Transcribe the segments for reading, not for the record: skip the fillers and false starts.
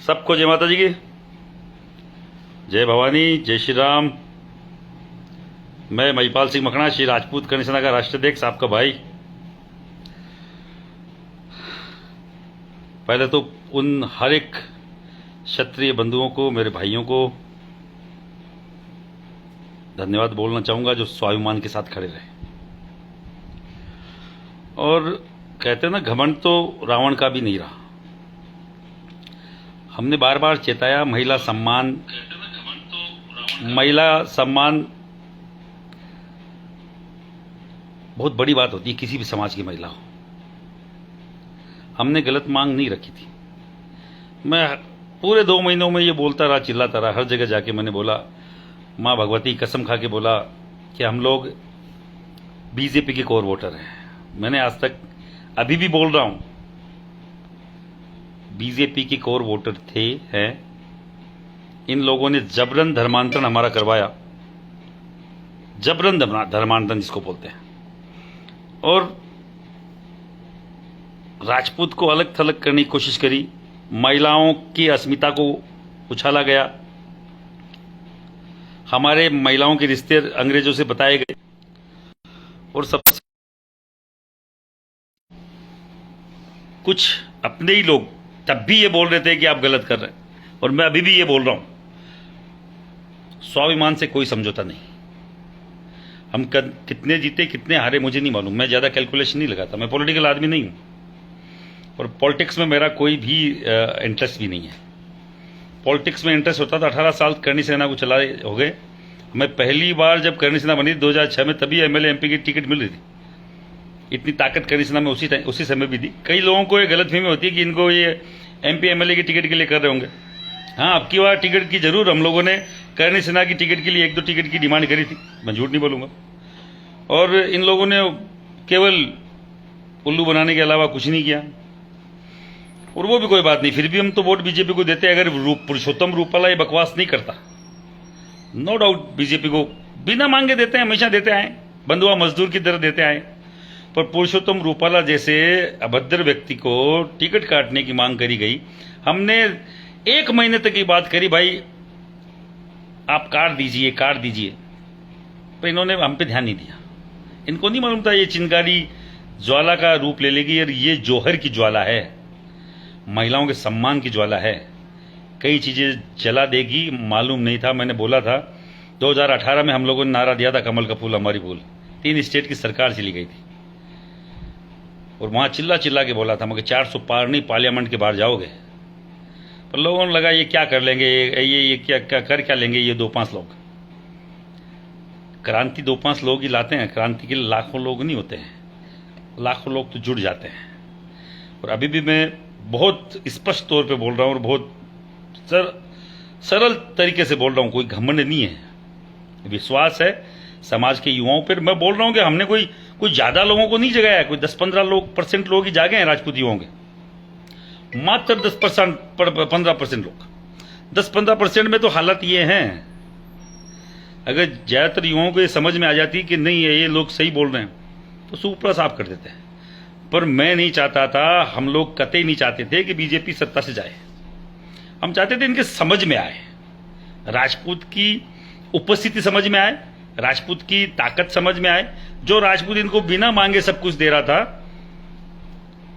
सबको जय माता जी की, जय भवानी, जय श्री राम। मैं महिपाल सिंह मखना, श्री राजपूत कर्ण सेना का राष्ट्राध्यक्ष, आपका भाई। पहले तो उन हर एक क्षत्रिय बंधुओं को, मेरे भाइयों को धन्यवाद बोलना चाहूंगा जो स्वाभिमान के साथ खड़े रहे। और कहते हैं ना, घमंड तो रावण का भी नहीं रहा। हमने बार बार चेताया, महिला सम्मान बहुत बड़ी बात होती है, किसी भी समाज की महिला हो। हमने गलत मांग नहीं रखी थी। मैं पूरे 2 महीनों में ये बोलता रहा, चिल्लाता रहा, हर जगह जाके मैंने बोला, माँ भगवती कसम खा के बोला कि हम लोग बीजेपी के कोर वोटर हैं। मैंने आज तक, अभी भी बोल रहा हूं, बीजेपी के कोर वोटर हैं। इन लोगों ने जबरन धर्मांतरण हमारा करवाया, जबरन धर्मांतरण जिसको बोलते हैं, और राजपूत को अलग थलग करने की कोशिश करी। महिलाओं की अस्मिता को उछाला गया। हमारे महिलाओं के रिश्ते अंग्रेजों से बताए गए। और सबसे कुछ अपने ही लोग तब भी ये बोल रहे थे कि आप गलत कर रहे हैं, और मैं अभी भी ये बोल रहा हूं, स्वाभिमान से कोई समझौता नहीं। हम कितने जीते कितने हारे मुझे नहीं मालूम, मैं ज्यादा कैलकुलेशन नहीं लगाता, मैं पॉलिटिकल आदमी नहीं हूं, और पॉलिटिक्स में मेरा कोई भी इंटरेस्ट भी नहीं है। पॉलिटिक्स में इंटरेस्ट होता था 18 साल करणी सेना को चलाए हो गए। मैं पहली बार जब करणी सेना बनी 2006 में, तभी एमएलए एमपी की टिकट मिल रही थी। इतनी ताकत करणी सेना में उसी समय भी थी। कई लोगों को ये गलतफहमी होती है कि इनको ये एमपी एमएलए की टिकट के लिए कर रहे होंगे। हाँ, अब की बार टिकट की जरूर हम लोगों ने करणी सेना की टिकट के लिए 1-2 टिकट की डिमांड करी थी, मैं झूठ नहीं बोलूंगा। और इन लोगों ने केवल उल्लू बनाने के अलावा कुछ नहीं किया, और वो भी कोई बात नहीं, फिर भी हम तो वोट बीजेपी को देते हैं। अगर पुरुषोत्तम रूपाला ये बकवास नहीं करता, नो डाउट बीजेपी को बिना मांगे देते हैं, हमेशा देते आए, बंधुआ मजदूर की तरह देते आए। पर पुरुषोत्तम रूपाला जैसे अभद्र व्यक्ति को टिकट काटने की मांग करी गई। हमने 1 महीने तक की बात करी, भाई आप काट दीजिए, पर इन्होंने हम पे ध्यान नहीं दिया। इनको नहीं मालूम था ये चिंगारी ज्वाला का रूप ले लेगी, और ये जौहर की ज्वाला है, महिलाओं के सम्मान की ज्वाला है, कई चीजें जला देगी। मालूम नहीं था। मैंने बोला था 2018 में हम लोगों ने नारा दिया था, कमल का फूल हमारी भूल। 3 स्टेट की सरकार चली गई थी, और वहां चिल्ला चिल्ला के बोला था, मगर 400 पार नहीं, पार्लियामेंट के बाहर जाओगे। पर लोगों ने लगा ये क्या कर लेंगे, ये क्या कर लेंगे ये 2-5 लोग। क्रांति 2-5 लोग ही लाते हैं, क्रांति के लिए लाखों लोग नहीं होते हैं, लाखों लोग तो जुड़ जाते हैं। और अभी भी मैं बहुत स्पष्ट तौर पे बोल रहा हूं, और बहुत सरल तरीके से बोल रहा हूं, कोई घमंड नहीं है, विश्वास है समाज के युवाओं पर। मैं बोल रहा हूं कि हमने कोई ज्यादा लोगों को नहीं जगाया है, कोई 10-15% लोग ही जागे हैं राजपूत युवाओं के, मात्र 10-15% लोग। 10-15% में तो हालत ये है, अगर ज्यादातर युवाओं को ये समझ में आ जाती कि नहीं है ये लोग सही बोल रहे हैं, तो सुपड़ा साफ कर देते हैं। पर मैं नहीं चाहता था, हम लोग कतई नहीं चाहते थे कि बीजेपी सत्ता से जाए। हम चाहते थे इनके समझ में आए, राजपूत की उपस्थिति समझ में आए, राजपूत की ताकत समझ में आए। जो राजपूत इनको बिना मांगे सब कुछ दे रहा था,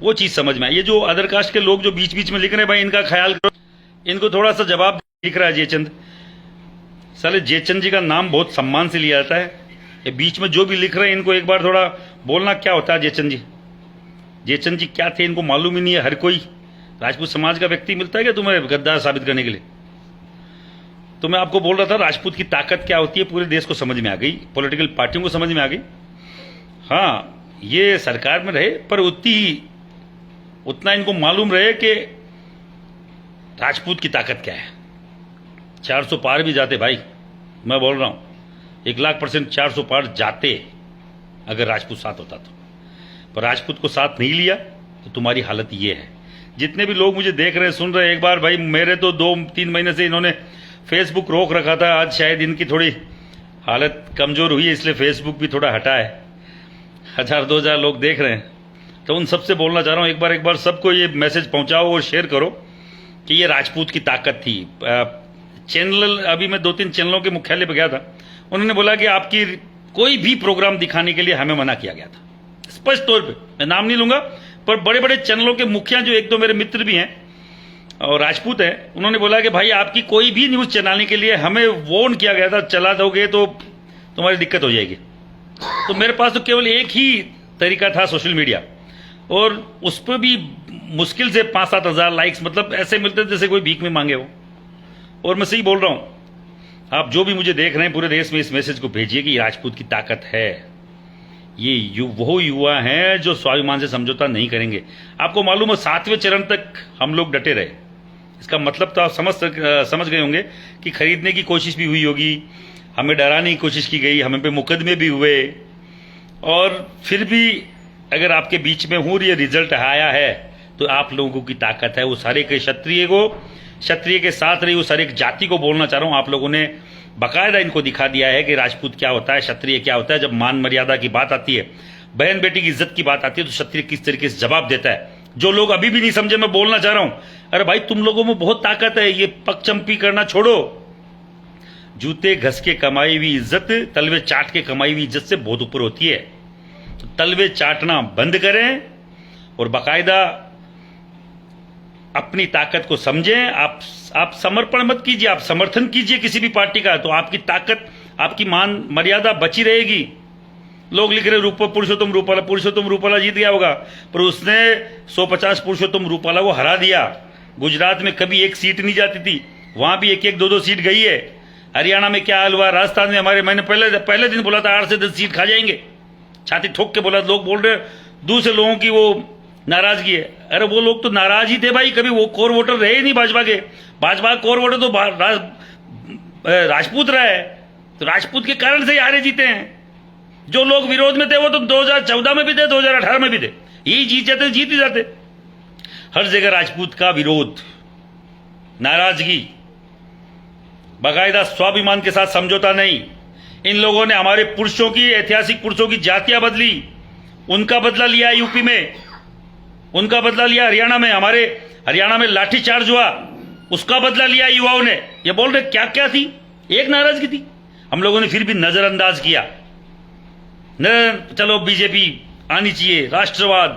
वो चीज समझ में आई। ये जो अदर कास्ट के लोग जो बीच बीच में लिख रहे हैं, भाई इनका ख्याल करो, इनको थोड़ा सा जवाब लिख रहा है जयचंद। साले जयचंद जी का नाम बहुत सम्मान से लिया जाता है। ये बीच में जो भी लिख रहे हैं, इनको एक बार थोड़ा बोलना क्या होता है जयचंद जी। जयचंद जी क्या थे इनको मालूम ही नहीं है। हर कोई राजपूत समाज का व्यक्ति मिलता है क्या तुम्हें गद्दार साबित करने के लिए? तो मैं आपको बोल रहा था, राजपूत की ताकत क्या होती है पूरे देश को समझ में आ गई, पॉलिटिकल पार्टियों को समझ में आ गई। हाँ, ये सरकार में रहे, पर उतना इनको मालूम रहे कि राजपूत की ताकत क्या है। 400 पार भी जाते भाई, मैं बोल रहा हूं 1,00,000% 400 पार जाते अगर राजपूत साथ होता तो। पर राजपूत को साथ नहीं लिया, तो तुम्हारी हालत ये है। जितने भी लोग मुझे देख रहे हैं, सुन रहे हैं, एक बार भाई, मेरे तो 2-3 महीने से इन्होंने फेसबुक रोक रखा था। आज शायद इनकी थोड़ी हालत कमजोर हुई है, इसलिए फेसबुक भी थोड़ा हटा है। 1000-2000 लोग देख रहे हैं, तो उन सबसे बोलना चाह रहा हूं, एक बार सबको ये मैसेज पहुंचाओ और शेयर करो कि ये राजपूत की ताकत थी। चैनल, अभी मैं 2-3 चैनलों के मुख्यालय पर गया था, उन्होंने बोला कि आपकी कोई भी प्रोग्राम दिखाने के लिए हमें मना किया गया था, स्पष्ट तौर पे। मैं नाम नहीं लूंगा, पर बड़े बड़े चैनलों के मुखिया जो 1-2 मेरे मित्र भी हैं और राजपूत हैं, उन्होंने बोला कि भाई आपकी कोई भी न्यूज चलाने के लिए हमें वार्न किया गया था, चला दोगे तो तुम्हारी दिक्कत हो जाएगी। तो मेरे पास तो केवल एक ही तरीका था, सोशल मीडिया, और उस पर भी मुश्किल से 5-7 हज़ार लाइक्स, मतलब ऐसे मिलते जैसे कोई भीख में मांगे हो। और मैं सही बोल रहा हूं, आप जो भी मुझे देख रहे हैं पूरे देश में, इस मैसेज को भेजिए कि राजपूत की ताकत है। ये वो युवा हैं जो स्वाभिमान से समझौता नहीं करेंगे। आपको मालूम है 7वें चरण तक हम लोग डटे रहे। इसका मतलब तो आप समझ गए होंगे कि खरीदने की कोशिश भी हुई होगी, हमें डराने की कोशिश की गई, हमें पे मुकदमे भी हुए, और फिर भी अगर आपके बीच में हूं ये रिजल्ट आया है तो आप लोगों की ताकत है। वो सारे के क्षत्रिय के साथ रही, वो सारे जाति को बोलना चाह रहा हूं, आप लोगों ने बाकायदा इनको दिखा दिया है कि राजपूत क्या होता है, क्षत्रिय क्या होता है। जब मान मर्यादा की बात आती है, बहन बेटी की इज्जत की बात आती है, तो क्षत्रिय किस तरीके से जवाब देता है। जो लोग अभी भी नहीं समझे, मैं बोलना चाह रहा हूं, अरे भाई तुम लोगों में बहुत ताकत है, ये पगचंपी करना छोड़ो। जूते घस के कमाई हुई इज्जत तलवे चाट के कमाई हुई इज्जत से बहुत ऊपर होती है। तो तलवे चाटना बंद करें और बाकायदा अपनी ताकत को समझें। आप समर्पण मत कीजिए, आप समर्थन कीजिए किसी भी पार्टी का, तो आपकी ताकत, आपकी मान मर्यादा बची रहेगी। लोग लिख रहे पुरुषोत्तम रूपाला जीत गया होगा, पर उसने 150 पुरुषोत्तम रूपाला को हरा दिया। गुजरात में कभी एक सीट नहीं जाती थी, वहां भी 1-1, 2-2 सीट गई है। हरियाणा में क्या हाल हुआ, राजस्थान में मैंने पहले दिन बोला था 8 से 10 सीट खा जाएंगे, छाती ठोक के बोला। लोग बोल रहे दूसरे लोगों की वो नाराजगी है। अरे वो लोग तो नाराज ही थे भाई, कभी वो कोर वोटर रहे ही नहीं भाजपा के। भाजपा कोर वोटर तो राजपूत रहा है, तो राजपूत के कारण से हारे जीते हैं। जो लोग विरोध में थे वो तो 2014 में भी थे, 2018 में भी थे, यही जीत ही जाते। हर जगह राजपूत का विरोध, नाराजगी, बाकायदा स्वाभिमान के साथ समझौता नहीं। इन लोगों ने हमारे पुरुषों की, ऐतिहासिक पुरुषों की जातियां बदली, उनका बदला लिया यूपी में, उनका बदला लिया हरियाणा में, हमारे हरियाणा में लाठीचार्ज हुआ, उसका बदला लिया युवाओं ने। ये बोल रहे क्या क्या थी, एक नाराजगी थी, हम लोगों ने फिर भी नजरअंदाज किया। चलो बीजेपी आनी चाहिए, राष्ट्रवाद।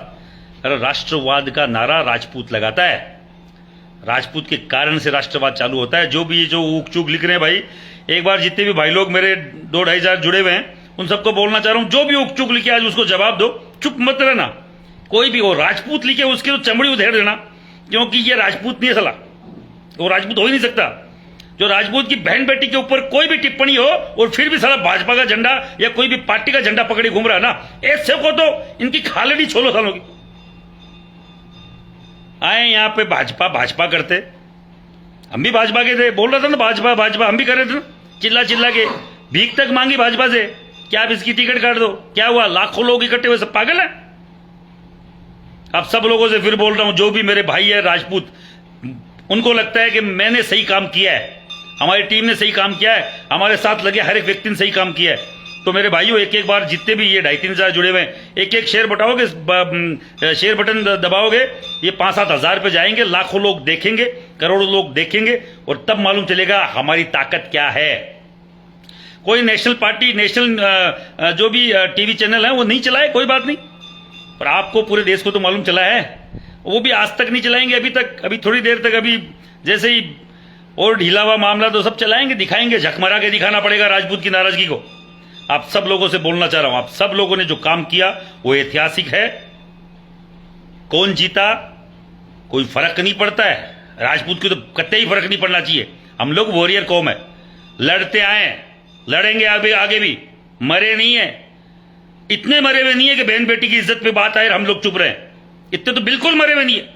अरे राष्ट्रवाद का नारा राजपूत लगाता है, राजपूत के कारण से राष्ट्रवाद चालू होता है। जो भी जो ऊक चूक लिख रहे हैं भाई, एक बार जितने भी भाई लोग मेरे 2-2.5 हजार जुड़े हुए हैं, उन सबको बोलना चाह रहा हूं, जो भी ऊक चूक लिखे आज उसको जवाब दो, चुप मत रहना। कोई भी हो राजपूत लिखे उसकी तो चमड़ी उधेड़ देना, क्योंकि ये राजपूत नहीं है साला, वो राजपूत हो ही नहीं सकता। जो राजपूत की बहन बेटी के ऊपर कोई भी टिप्पणी हो और फिर भी साला भाजपा का झंडा या कोई भी पार्टी का झंडा पकड़े घूम रहा है ना, ऐसे को तो इनकी खालेडी छोलो सालों की। आए यहां पे भाजपा करते, हम भी भाजपा के थे, बोल रहा था ना भाजपा हम भी कर रहे थे ना, चिल्ला के भीख तक मांगी भाजपा से, क्या आप इसकी टिकट काट दो। क्या हुआ, लाखों लोग इकट्ठे हुए, सब पागल है। अब सब लोगों से फिर बोल रहा हूं, जो भी मेरे भाई है राजपूत, उनको लगता है कि मैंने सही काम किया है, हमारी टीम ने सही काम किया है, हमारे साथ लगे हर एक व्यक्ति ने सही काम किया है, तो मेरे भाइयों एक बार जितने भी ये 2.5-3 हजार जुड़े हुए हैं, एक शेयर बटाओगे, शेयर बटन दबाओगे, ये 5-7 हजार पे जाएंगे, लाखों लोग देखेंगे, करोड़ों लोग देखेंगे, और तब मालूम चलेगा हमारी ताकत क्या है। कोई नेशनल पार्टी, नेशनल जो भी टीवी चैनल है वो नहीं चलाए, कोई बात नहीं, पर आपको पूरे देश को तो मालूम चला है, वो भी आज तक नहीं चलाएंगे अभी तक, अभी थोड़ी देर तक, अभी जैसे ही और ढीला हुआ मामला तो सब चलाएंगे, दिखाएंगे, झकमरा के दिखाना पड़ेगा राजपूत की नाराजगी को। आप सब लोगों से बोलना चाह रहा हूं, आप सब लोगों ने जो काम किया वो ऐतिहासिक है। कौन जीता कोई फर्क नहीं पड़ता है, राजपूत की तो कतई फर्क नहीं पड़ना चाहिए। हम लोग वॉरियर कौम है, लड़ते आए, लड़ेंगे आगे भी, मरे नहीं है, इतने मरे हुए नहीं है कि बहन बेटी की इज्जत पे बात आए हम लोग चुप रहे, इतने तो बिल्कुल मरे हुए नहीं है।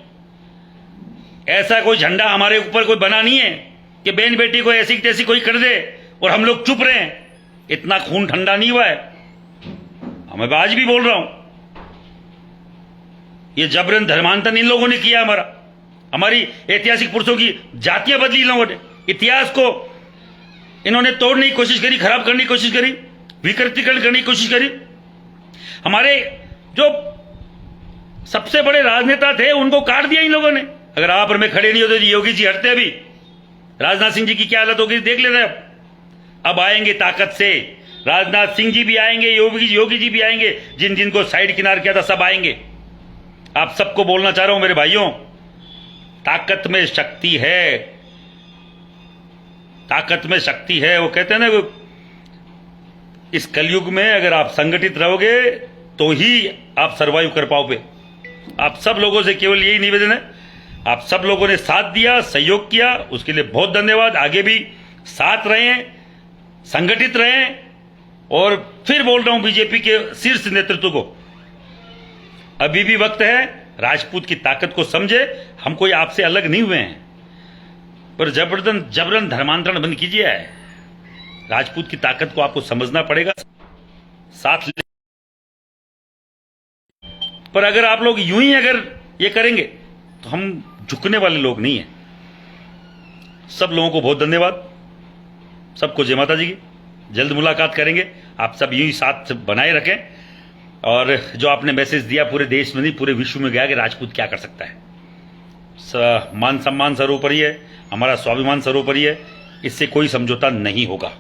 ऐसा कोई झंडा हमारे ऊपर कोई बना नहीं है कि बहन बेटी को ऐसी तैसी कोई कर दे और हम लोग चुप रहे, इतना खून ठंडा नहीं हुआ है। मैं आज भी बोल रहा हूं, ये जबरन धर्मांतरण इन लोगों ने किया, हमारी ऐतिहासिक पुरुषों की जातियां बदली इन लोगों ने, इतिहास को इन्होंने तोड़ने की कोशिश करी, खराब करने की कोशिश करी, विकृतीकरण करने की कोशिश करी। हमारे जो सबसे बड़े राजनेता थे उनको काट दिया इन लोगों ने, अगर आप और मैं खड़े नहीं होते तो योगी जी हटते अभी। राजनाथ सिंह जी की क्या हालत होगी देख लेते अब आएंगे ताकत से। राजनाथ सिंह जी भी आएंगे, योगी जी भी आएंगे, जिन जिन को साइड किनार किया था सब आएंगे। आप सबको बोलना चाह रहा हूं मेरे भाइयों, ताकत में शक्ति है, ताकत में शक्ति है। वो कहते हैं ना, इस कलयुग में अगर आप संगठित रहोगे तो ही आप सरवाइव कर पाओगे। आप सब लोगों से केवल यही निवेदन है, आप सब लोगों ने साथ दिया, सहयोग किया, उसके लिए बहुत धन्यवाद। आगे भी साथ रहें, संगठित रहें। और फिर बोल रहा हूं बीजेपी के शीर्ष नेतृत्व को, अभी भी वक्त है, राजपूत की ताकत को समझे। हम कोई आपसे अलग नहीं हुए हैं, पर जबरन धर्मांतरण बंद कीजिए। राजपूत की ताकत को आपको समझना पड़ेगा, साथ ले। पर अगर आप लोग यूं ही अगर ये करेंगे तो हम झुकने वाले लोग नहीं हैं। सब लोगों को बहुत धन्यवाद, सबको जय माता जी की। जल्द मुलाकात करेंगे। आप सब यूं ही साथ बनाए रखें। और जो आपने मैसेज दिया पूरे देश में नहीं पूरे विश्व में गया कि राजपूत क्या कर सकता है। मान सम्मान सर्वोपरि है, हमारा स्वाभिमान सर्वोपरि है, इससे कोई समझौता नहीं होगा।